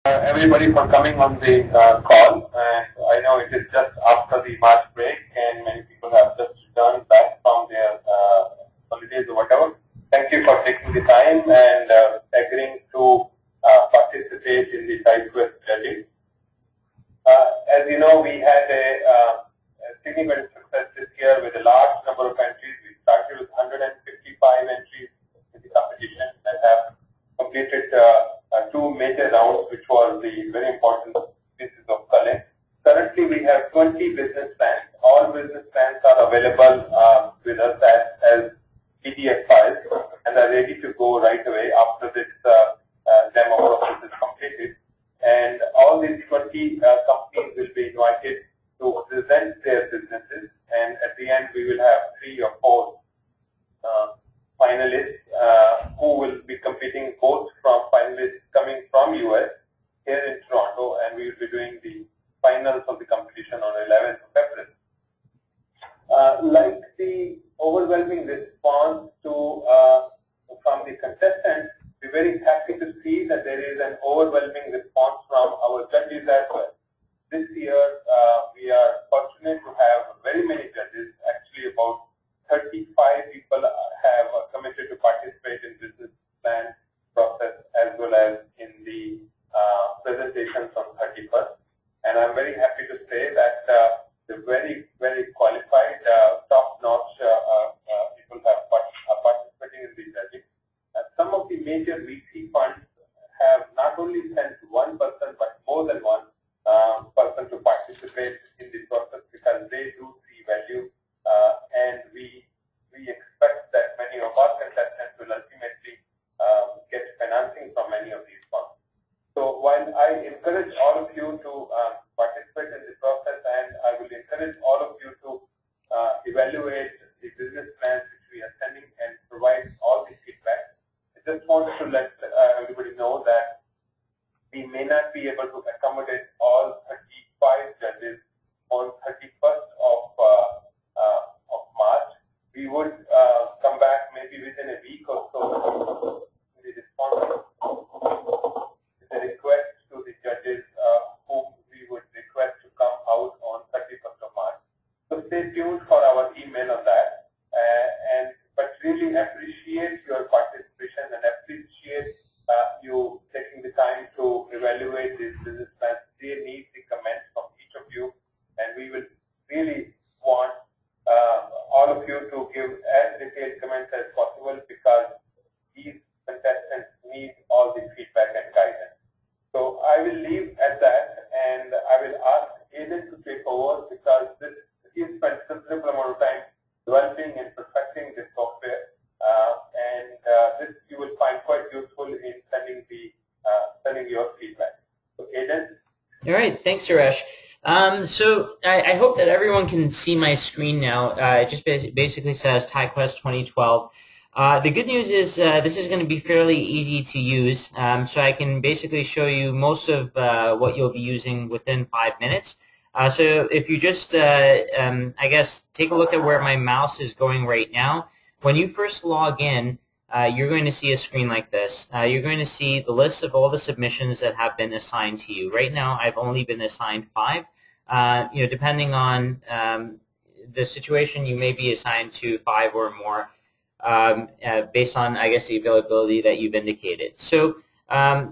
Everybody for coming on the call. I know it is just after the March break and many people have just returned back from their holidays or whatever. Thank you for taking the time and agreeing to participate in the TiEQuest study. As you know, we had a significant success this year with a large number of entries. We started with 155 entries in the competition that have completed two major rounds, which was the very important pieces of culling. Currently, we have 20 business plans. All business plans are available with us as PDF files and are ready to go right away after this demo process is completed. And all these 20 companies will be invited to present their businesses. And at the end, we will have 3 or 4 finalists who will be competing, both from finalists coming from US here in Toronto, and we will be doing the finals of the competition on 11th of April. Like the overwhelming response to from the contestants, we're very happy to see that there is an overwhelming response from our judges as well. This year, we are fortunate to have very many judges. Actually, about 35 people have committed to participate in business plan process as well as in the presentations on 31st. And I'm very happy to say that the very, very qualified, top-notch people are participating in the judging. Some of the major VC funds have not only sent one person, but more than one person to participate in the process, because they do see value, and we expect that many of our contestants will ultimately get financing from many of these funds. So while I encourage all of you to participate in the process, and I will encourage all of you to evaluate the business plans which we are sending and provide all the feedback, I just want to let everybody know that we may not be able to accommodate all 35 judges on 31st of March. We would come back maybe within a week or so in the response with a request to the judges whom we would request to come out on 31st of March. So stay tuned for our email on that. But really appreciate your participation and appreciate you taking the time to evaluate these business plans. They need the comments from each of you, and we will really want all of you to give as detailed comments as possible, because these contestants need all the feedback and guidance. So I will leave at that, and I will ask Aidan to take over, because he spent a considerable amount of time developing and perfecting this software, and this you will find quite useful in sending your feedback. So Aidan. All right, thanks, Suresh. So I hope that everyone can see my screen now. It just basically says TiEQuest 2012. The good news is this is going to be fairly easy to use. So I can basically show you most of what you'll be using within 5 minutes. So if you just, I guess, take a look at where my mouse is going right now. When you first log in, you're going to see a screen like this. You're going to see the list of all the submissions that have been assigned to you. Right now, I've only been assigned 5. Depending on the situation, you may be assigned to 5 or more based on, I guess, the availability that you've indicated. So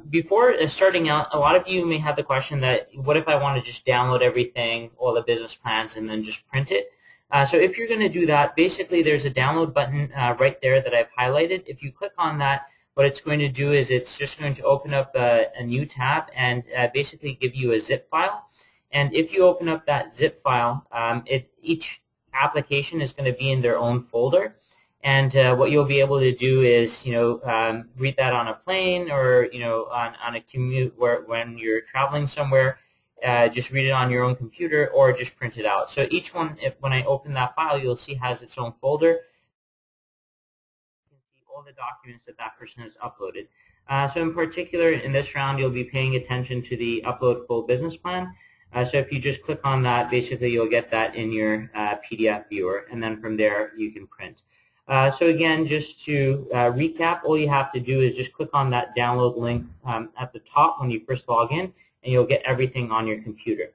before starting out, a lot of you may have the question that, what if I want to just download everything, all the business plans, and then just print it? So if you're going to do that, basically there's a download button right there that I've highlighted. If you click on that, what it's going to do is it's just going to open up a new tab and basically give you a zip file. And if you open up that zip file, each application is going to be in their own folder. And what you'll be able to do is, read that on a plane or, on a commute when you're traveling somewhere. Just read it on your own computer or just print it out. So each one, when I open that file, you'll see has its own folder. You can see all the documents that person has uploaded. So in particular, in this round, you'll be paying attention to the upload full business plan. So if you just click on that, basically you'll get that in your PDF viewer, and then from there you can print. So again, just to recap, all you have to do is just click on that download link at the top when you first log in, and you'll get everything on your computer.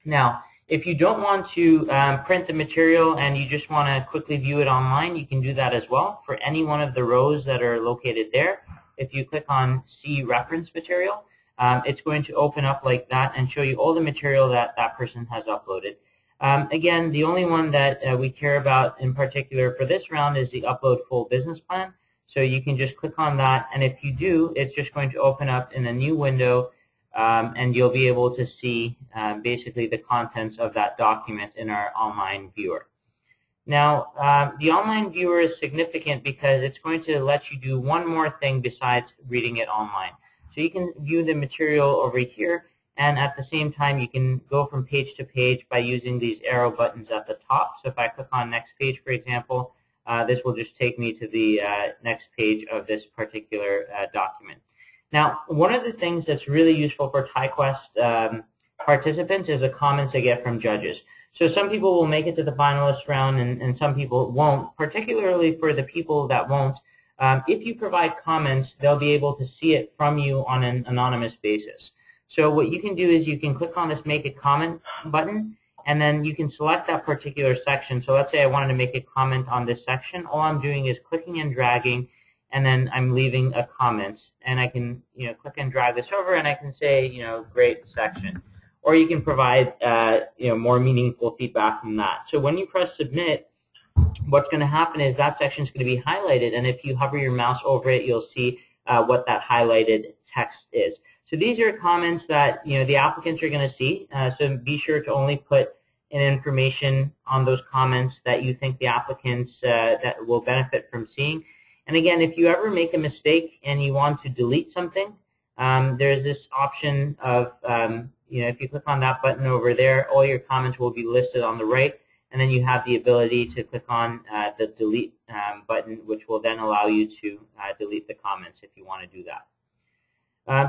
Now, if you don't want to print the material and you just want to quickly view it online, you can do that as well. For any one of the rows that are located there, if you click on See Reference Material, it's going to open up like that and show you all the material that that person has uploaded. Again, the only one that we care about in particular for this round is the Upload Full Business Plan. So you can just click on that, and if you do, it's just going to open up in a new window, and you'll be able to see basically the contents of that document in our online viewer. Now, the online viewer is significant because it's going to let you do one more thing besides reading it online. So you can view the material over here, and at the same time you can go from page to page by using these arrow buttons at the top. So if I click on next page, for example, this will just take me to the next page of this particular document. Now, one of the things that's really useful for TiEQuest participants is the comments they get from judges. So some people will make it to the finalist round and some people won't, particularly for the people that won't. If you provide comments, they'll be able to see it from you on an anonymous basis. So what you can do is you can click on this Make a Comment button, and then you can select that particular section. So let's say I wanted to make a comment on this section. All I'm doing is clicking and dragging, and then I'm leaving a comment. And I can, click and drag this over, and I can say, great section. Or you can provide, more meaningful feedback from that. So when you press Submit, what's going to happen is that section is going to be highlighted, and if you hover your mouse over it, you'll see what that highlighted text is. So these are comments that the applicants are going to see. So be sure to only put in information on those comments that you think the applicants that will benefit from seeing. And again, if you ever make a mistake and you want to delete something, there's this option of if you click on that button over there, all your comments will be listed on the right. And then you have the ability to click on the delete button, which will then allow you to delete the comments if you want to do that.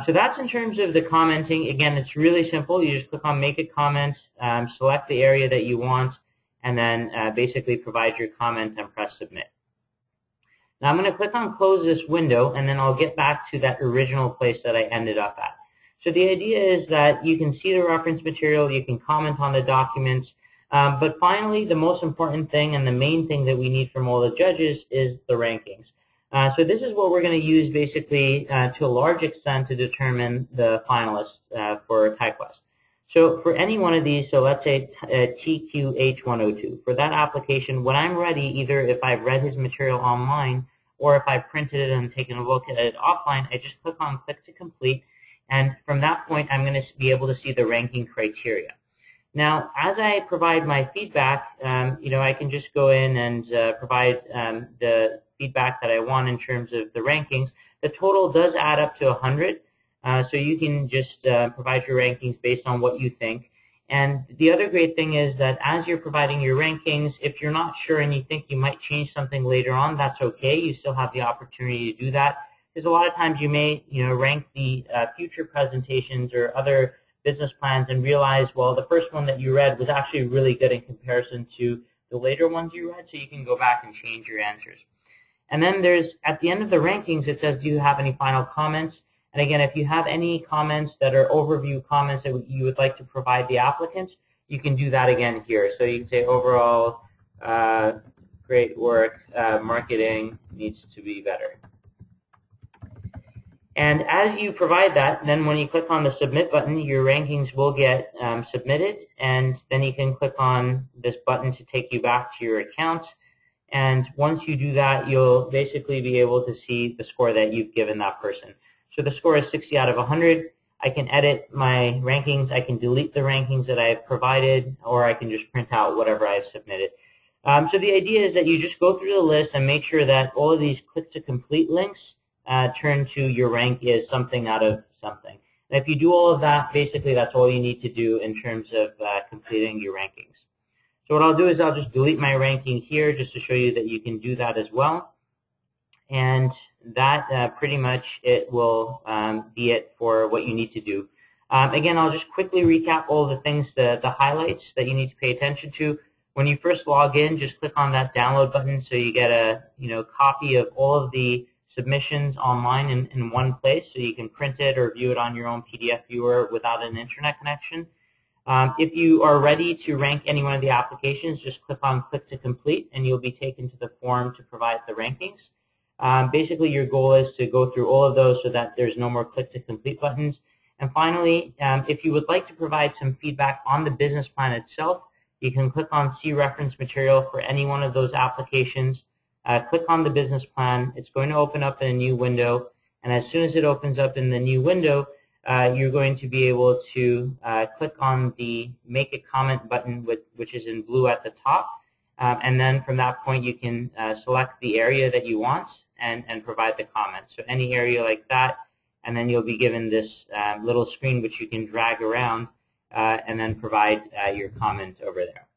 So that's in terms of the commenting. Again, it's really simple. You just click on Make a Comment, select the area that you want, and then basically provide your comment and press Submit. Now I'm going to click on Close this window, and then I'll get back to that original place that I ended up at. So the idea is that you can see the reference material, you can comment on the documents, but finally, the most important thing and the main thing that we need from all the judges is the rankings. So this is what we're going to use basically to a large extent to determine the finalists for TiEQuest. So for any one of these, so let's say TQH102, for that application, when I'm ready, either if I've read his material online or if I've printed it and taken a look at it offline, I just click on Click to Complete, and from that point, I'm going to be able to see the ranking criteria. Now, as I provide my feedback, I can just go in and provide the feedback that I want in terms of the rankings. The total does add up to 100, so you can just provide your rankings based on what you think. And the other great thing is that as you're providing your rankings, if you're not sure and you think you might change something later on, that's okay. You still have the opportunity to do that. Because a lot of times you may, rank the future presentations or other business plans and realize, well, the first one that you read was actually really good in comparison to the later ones you read, so you can go back and change your answers. And then there's, at the end of the rankings, it says, do you have any final comments? And again, if you have any comments that are overview comments that you would like to provide the applicants, you can do that again here. So you can say, overall, great work, marketing needs to be better. And as you provide that, then when you click on the Submit button, your rankings will get submitted, and then you can click on this button to take you back to your account. And once you do that, you'll basically be able to see the score that you've given that person. So the score is 60 out of 100. I can edit my rankings. I can delete the rankings that I've provided, or I can just print out whatever I've submitted. So the idea is that you just go through the list and make sure that all of these Click to Complete links turn to your rank is something out of something. And if you do all of that, basically that's all you need to do in terms of completing your rankings. So what I'll do is I'll just delete my ranking here just to show you that you can do that as well. And that pretty much it will be it for what you need to do. Again, I'll just quickly recap all the things, the highlights that you need to pay attention to. When you first log in, just click on that download button so you get a copy of all of the submissions online in one place, so you can print it or view it on your own PDF viewer without an internet connection. If you are ready to rank any one of the applications, just click on Click to Complete, and you'll be taken to the form to provide the rankings. Basically, your goal is to go through all of those so that there's no more Click to Complete buttons. And finally, if you would like to provide some feedback on the business plan itself, you can click on See Reference Material for any one of those applications. Click on the business plan. It's going to open up in a new window, and as soon as it opens up in the new window, you're going to be able to click on the Make a Comment button, which is in blue at the top, and then from that point you can select the area that you want and provide the comment. So any area like that, and then you'll be given this little screen which you can drag around and then provide your comment over there.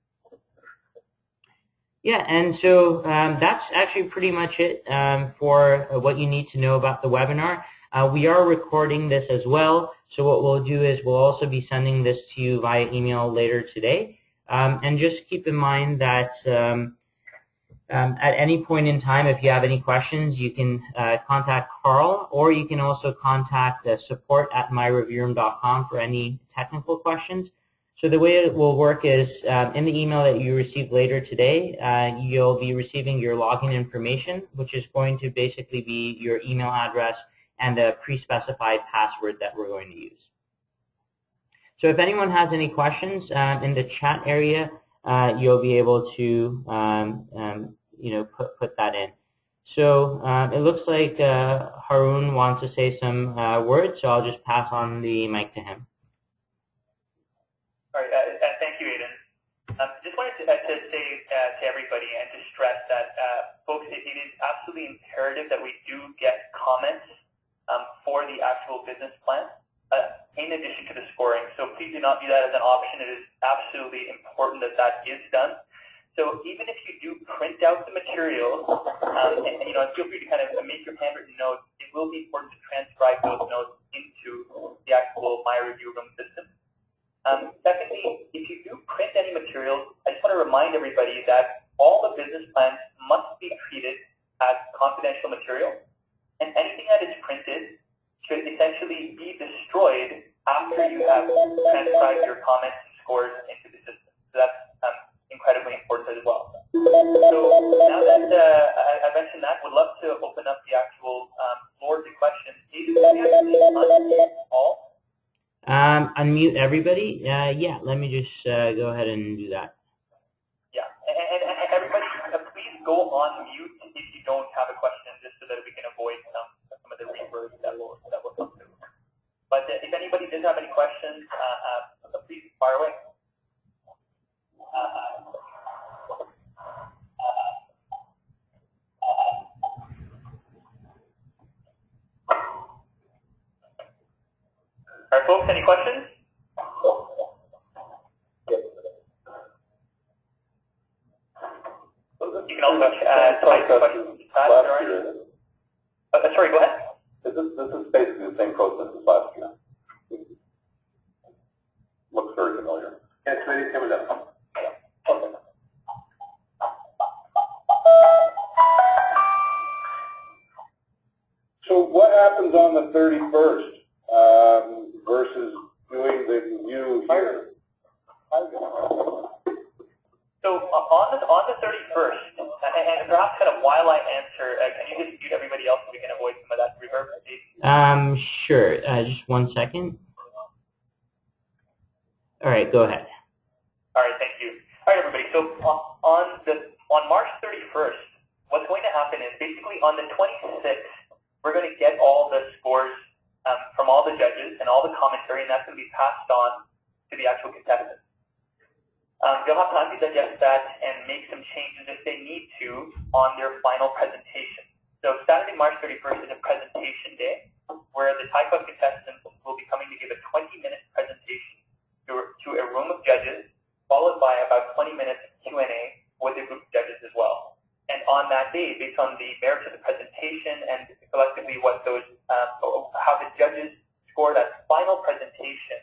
Yeah, and so that's actually pretty much it for what you need to know about the webinar. We are recording this as well, so what we'll do is we'll also be sending this to you via email later today. And just keep in mind that at any point in time, if you have any questions, you can contact Carl, or you can also contact support@myreviewroom.com for any technical questions. So the way it will work is in the email that you receive later today, you'll be receiving your login information, which is going to basically be your email address and a pre-specified password that we're going to use. So if anyone has any questions in the chat area, you'll be able to put that in. So it looks like Harun wants to say some words, so I'll just pass on the mic to him. All right, thank you, Aidan. Just wanted to say to everybody and to stress that, folks, it is absolutely imperative that we do get comments for the actual business plan in addition to the scoring. So please do not view that as an option. It is absolutely important that that is done. So even if you do print out the material, and feel free to kind of make your handwritten notes, it will be important to transcribe those notes into the actual My Review Room system. Secondly, if you do print any materials, I just want to remind everybody that all the business plans must be treated as confidential material, and anything that is printed should essentially be destroyed after you have transcribed your comments and scores into the system. So that's incredibly important as well. So now that I mentioned that, would love to open up the actual floor to questions. Can you actually unmute all? Unmute everybody? Yeah, let me just go ahead and do that. Yeah, and everybody, please go on mute if you don't have a question, just so that we can avoid some of the reverbs that will come through. But if anybody does have any questions, please fire away. All right, folks, any questions? You can also type your questions in the chat. Sorry, go ahead. This is basically the same process as last year. Looks very familiar. Yeah, it's very similar. Okay. So what happens on the 31st versus doing the new here? So on the 31st, and perhaps kind of while I answer, can you just mute everybody else so we can avoid some of that reverb? Sure. Just 1 second. All right, go ahead. All right, thank you. All right, everybody. So on March 31st, what's going to happen is basically on the 26th, we're going to get all the scores from all the judges and all the commentary, and that's going to be passed on to the actual contestants. They'll have time to digest that and make some changes if they need to on their final presentation. So Saturday, March 31st is a presentation day where the TiEQuest contestants will be coming to give a 20-minute presentation to a room of judges, followed by about 20 minutes Q&A with a group of judges as well. And on that day, based on the merits of the presentation and collectively what those, how the judges score that final presentation,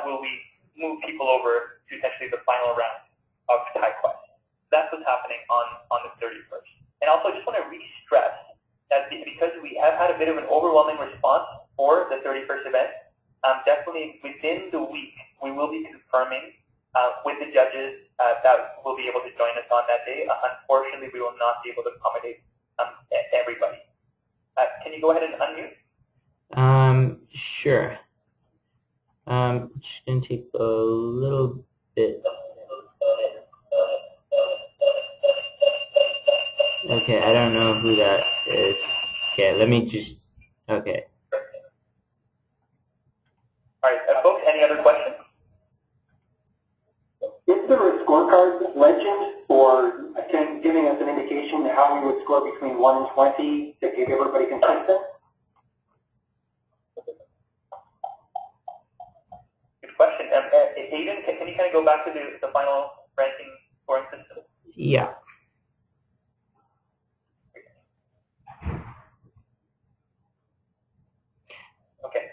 will we move people over to essentially the final round of TiEQuest. that's what's happening on the 31st. And also, I just want to re-stress that because we have had a bit of an overwhelming response for the 31st event, definitely within the week, we will be confirming with the judges that will be able to join us on that day. Unfortunately, we will not be able to accommodate everybody. Can you go ahead and unmute? Sure. Just going to take a little bit. Okay, I don't know who that is. Okay, let me just, okay. All right, folks, any other questions? Is there a scorecard legend for giving us an indication of how we would score between 1 and 20 to keep everybody consistent? Good question. Aiden, can you kind of go back to the final ranking scoring system? Yeah. Okay.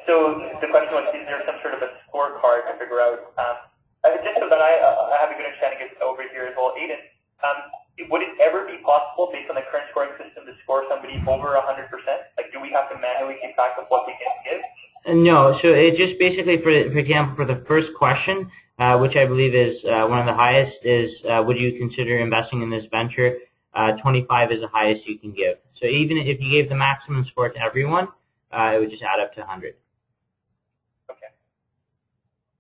So the question was, is there some sort of a scorecard to figure out? Just so that I have a good understanding over here as well, Aiden, would it ever be possible, based on the current scoring system, to score somebody over 100%? Like, do we have to manually keep track of what we can give? No, so it just basically, for example, for the first question, which I believe is one of the highest, is would you consider investing in this venture? 25 is the highest you can give. So even if you gave the maximum score to everyone, it would just add up to 100. Okay.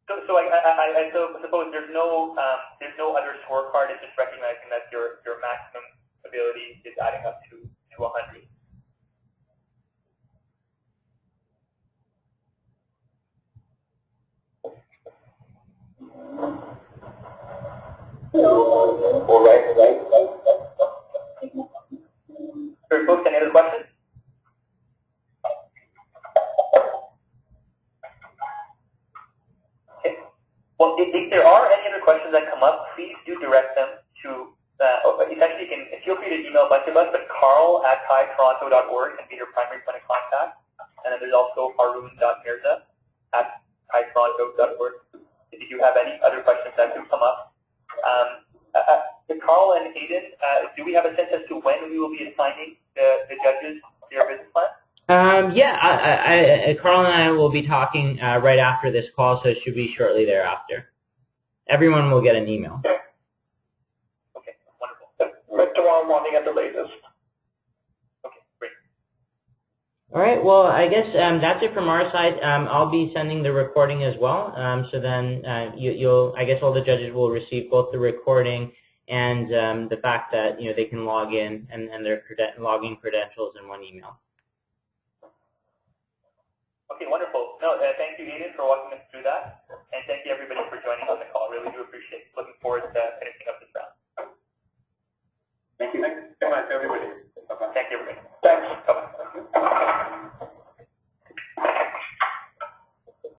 So I suppose there's no other scorecard. It's just recognizing that your maximum ability is adding up to 100. All right. Sorry, folks, any other questions? Okay. Well, if there are any other questions that come up, please do direct them to, essentially you can feel free to email a bunch of us, but carl@TiEQuest.org can be your primary point of contact. And then there's also haroon.mirza@TiEQuest.org if you have any other questions that do come up. Carl and Aiden, do we have a sense as to when we will be assigning the judges their business plan? Yeah, Carl and I will be talking right after this call, so it should be shortly thereafter. Everyone will get an email. Okay, wonderful. But tomorrow morning at the latest. Okay, great. All right, well, I guess that's it from our side. I'll be sending the recording as well, so then I guess all the judges will receive both the recording and the fact that they can log in and their login credentials in one email. Okay, wonderful. No, thank you, Aiden, for walking us through that, and thank you everybody for joining on the call. Really do appreciate it. Looking forward to finishing up this round. Thank you. Thank you so much, everybody. Thank you, everybody. Thanks.